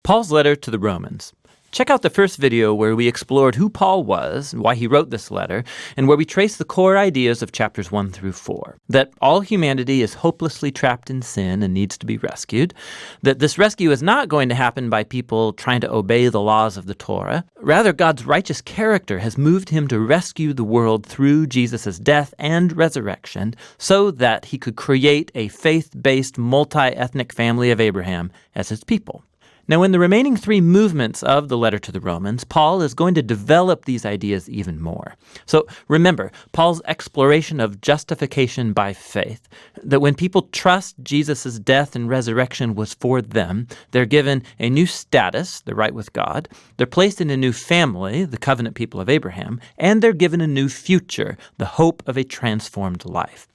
Paul's letter to the Romans. Check out the first video where we explored who Paul was, why he wrote this letter, and where we trace the core ideas of chapters 1 through 4. That all humanity is hopelessly trapped in sin and needs to be rescued. That this rescue is not going to happen by people trying to obey the laws of the Torah. Rather, God's righteous character has moved him to rescue the world through Jesus' death and resurrection so that he could create a faith-based multi-ethnic family of Abraham as his people. Now, in the remaining 3 movements of the letter to the Romans, Paul is going to develop these ideas even more. So remember, Paul's exploration of justification by faith, that when people trust Jesus' death and resurrection was for them, they're given a new status, they're right with God, they're placed in a new family, the covenant people of Abraham, and they're given a new future, the hope of a transformed life.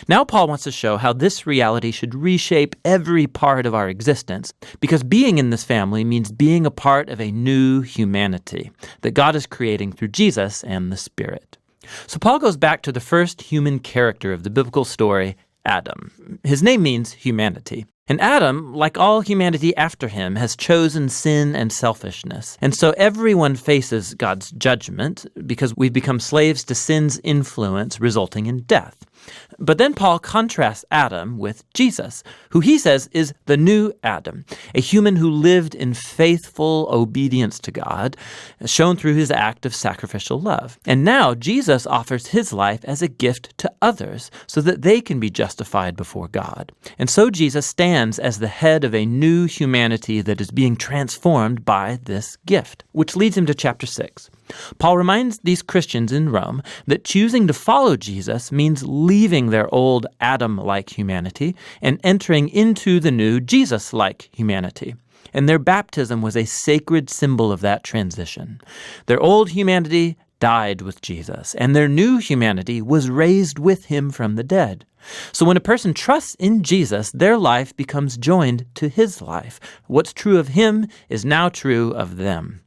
Now Paul wants to show how this reality should reshape every part of our existence, because being in this family means being a part of a new humanity that God is creating through Jesus and the Spirit. So Paul goes back to the first human character of the biblical story, Adam. His name means humanity. And Adam, like all humanity after him, has chosen sin and selfishness. And so everyone faces God's judgment because we've become slaves to sin's influence, resulting in death. But then Paul contrasts Adam with Jesus, who he says is the new Adam, a human who lived in faithful obedience to God, shown through his act of sacrificial love. And now Jesus offers his life as a gift to others so that they can be justified before God. And so Jesus stands as the head of a new humanity that is being transformed by this gift, which leads him to chapter 6. Paul reminds these Christians in Rome that choosing to follow Jesus means leaving their old Adam-like humanity and entering into the new Jesus-like humanity. And their baptism was a sacred symbol of that transition. Their old humanity died with Jesus, and their new humanity was raised with him from the dead. So when a person trusts in Jesus, their life becomes joined to his life. What's true of him is now true of them.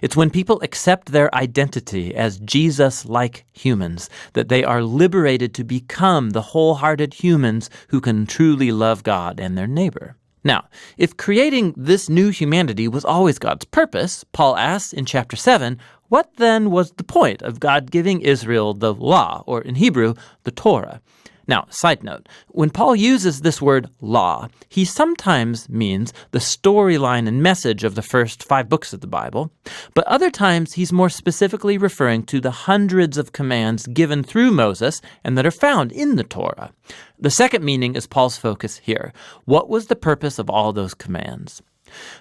It's when people accept their identity as Jesus-like humans that they are liberated to become the wholehearted humans who can truly love God and their neighbor. Now, if creating this new humanity was always God's purpose, Paul asks in chapter 7, what then was the point of God giving Israel the law, or in Hebrew, the Torah? Now, side note, when Paul uses this word law, he sometimes means the storyline and message of the first 5 books of the Bible, but other times he's more specifically referring to the hundreds of commands given through Moses and that are found in the Torah. The second meaning is Paul's focus here. What was the purpose of all those commands?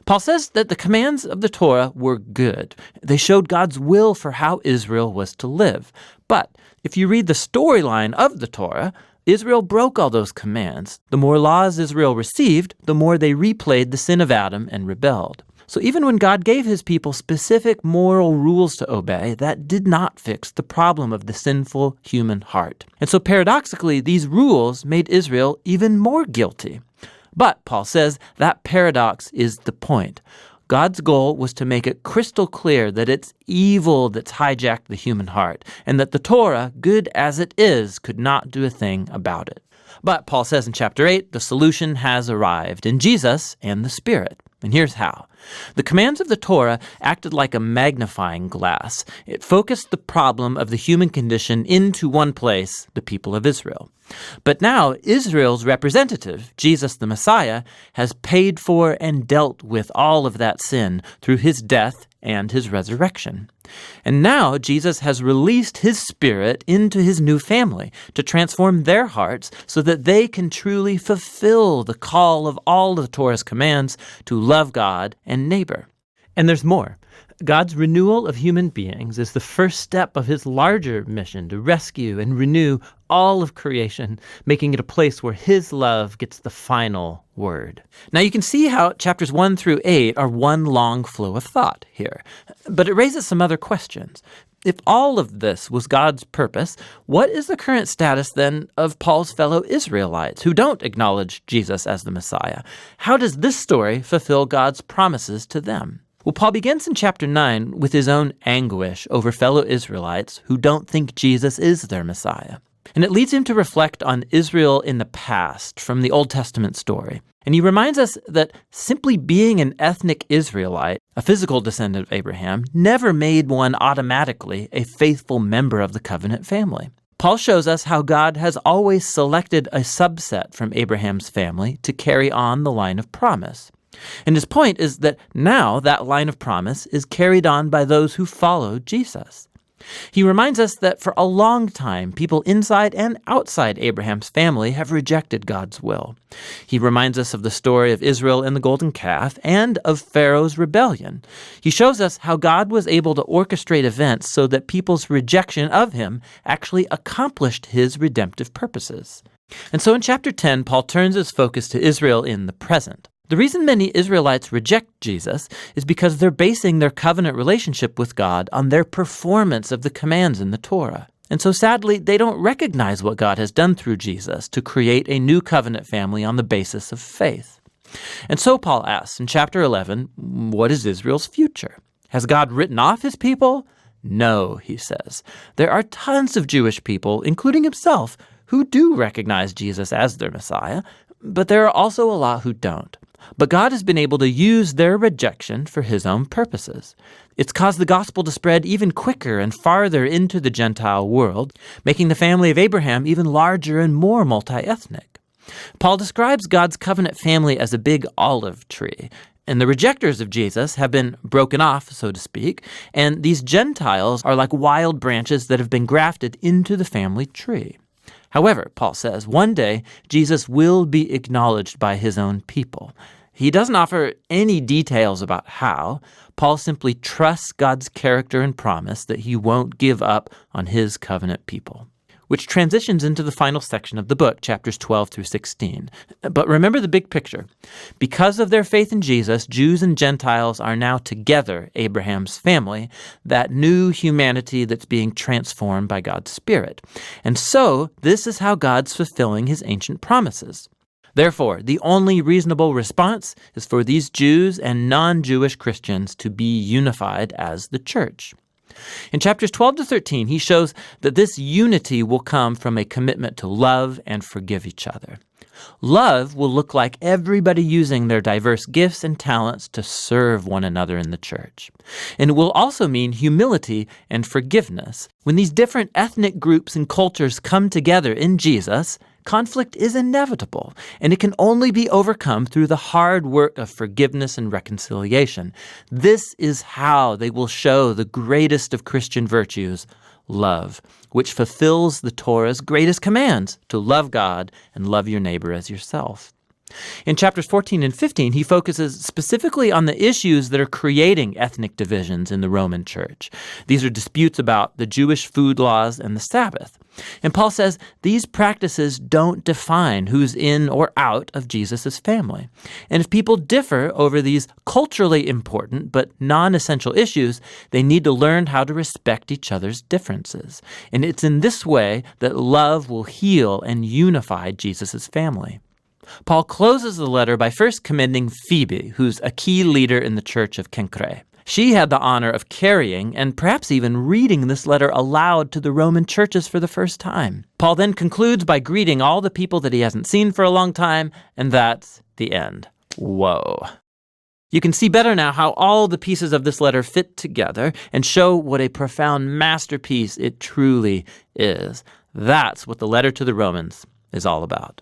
Paul says that the commands of the Torah were good. They showed God's will for how Israel was to live. But if you read the storyline of the Torah, Israel broke all those commands. The more laws Israel received, the more they replayed the sin of Adam and rebelled. So even when God gave his people specific moral rules to obey, that did not fix the problem of the sinful human heart. And so paradoxically, these rules made Israel even more guilty. But, Paul says, that paradox is the point. God's goal was to make it crystal clear that it's evil that's hijacked the human heart, and that the Torah, good as it is, could not do a thing about it. But Paul says in chapter 8, the solution has arrived in Jesus and the Spirit. And here's how. The commands of the Torah acted like a magnifying glass. It focused the problem of the human condition into one place, the people of Israel. But now Israel's representative, Jesus the Messiah, has paid for and dealt with all of that sin through his death and his resurrection. And now Jesus has released his Spirit into his new family to transform their hearts so that they can truly fulfill the call of all the Torah's commands to love God and neighbor. And there's more. God's renewal of human beings is the first step of his larger mission to rescue and renew all of creation, making it a place where his love gets the final word. Now you can see how chapters 1 through 8 are one long flow of thought here, but it raises some other questions. If all of this was God's purpose, what is the current status then of Paul's fellow Israelites who don't acknowledge Jesus as the Messiah? How does this story fulfill God's promises to them? Well, Paul begins in chapter 9 with his own anguish over fellow Israelites who don't think Jesus is their Messiah. And it leads him to reflect on Israel in the past from the Old Testament story. And he reminds us that simply being an ethnic Israelite, a physical descendant of Abraham, never made one automatically a faithful member of the covenant family. Paul shows us how God has always selected a subset from Abraham's family to carry on the line of promise. And his point is that now that line of promise is carried on by those who follow Jesus. He reminds us that for a long time, people inside and outside Abraham's family have rejected God's will. He reminds us of the story of Israel and the golden calf and of Pharaoh's rebellion. He shows us how God was able to orchestrate events so that people's rejection of him actually accomplished his redemptive purposes. And so in chapter 10, Paul turns his focus to Israel in the present. The reason many Israelites reject Jesus is because they're basing their covenant relationship with God on their performance of the commands in the Torah. And so sadly, they don't recognize what God has done through Jesus to create a new covenant family on the basis of faith. And so Paul asks in chapter 11, what is Israel's future? Has God written off his people? No, he says. There are tons of Jewish people, including himself, who do recognize Jesus as their Messiah, but there are also a lot who don't. But God has been able to use their rejection for his own purposes. It's caused the gospel to spread even quicker and farther into the Gentile world, making the family of Abraham even larger and more multi-ethnic. Paul describes God's covenant family as a big olive tree, and the rejectors of Jesus have been broken off, so to speak, and these Gentiles are like wild branches that have been grafted into the family tree. However, Paul says, one day Jesus will be acknowledged by his own people. He doesn't offer any details about how. Paul simply trusts God's character and promise that he won't give up on his covenant people, which transitions into the final section of the book, chapters 12 through 16. But remember the big picture. Because of their faith in Jesus, Jews and Gentiles are now together Abraham's family, that new humanity that's being transformed by God's Spirit. And so, this is how God's fulfilling his ancient promises. Therefore, the only reasonable response is for these Jews and non-Jewish Christians to be unified as the church. In chapters 12 to 13, he shows that this unity will come from a commitment to love and forgive each other. Love will look like everybody using their diverse gifts and talents to serve one another in the church. And it will also mean humility and forgiveness. When these different ethnic groups and cultures come together in Jesus, conflict is inevitable, and it can only be overcome through the hard work of forgiveness and reconciliation. This is how they will show the greatest of Christian virtues, love, which fulfills the Torah's greatest commands to love God and love your neighbor as yourself. In chapters 14 and 15, he focuses specifically on the issues that are creating ethnic divisions in the Roman Church. These are disputes about the Jewish food laws and the Sabbath. And Paul says these practices don't define who's in or out of Jesus' family. And if people differ over these culturally important but non-essential issues, they need to learn how to respect each other's differences. And it's in this way that love will heal and unify Jesus' family. Paul closes the letter by first commending Phoebe, who's a key leader in the church of Cenchreae. She had the honor of carrying and perhaps even reading this letter aloud to the Roman churches for the first time. Paul then concludes by greeting all the people that he hasn't seen for a long time, and that's the end. Whoa. You can see better now how all the pieces of this letter fit together and show what a profound masterpiece it truly is. That's what the letter to the Romans is all about.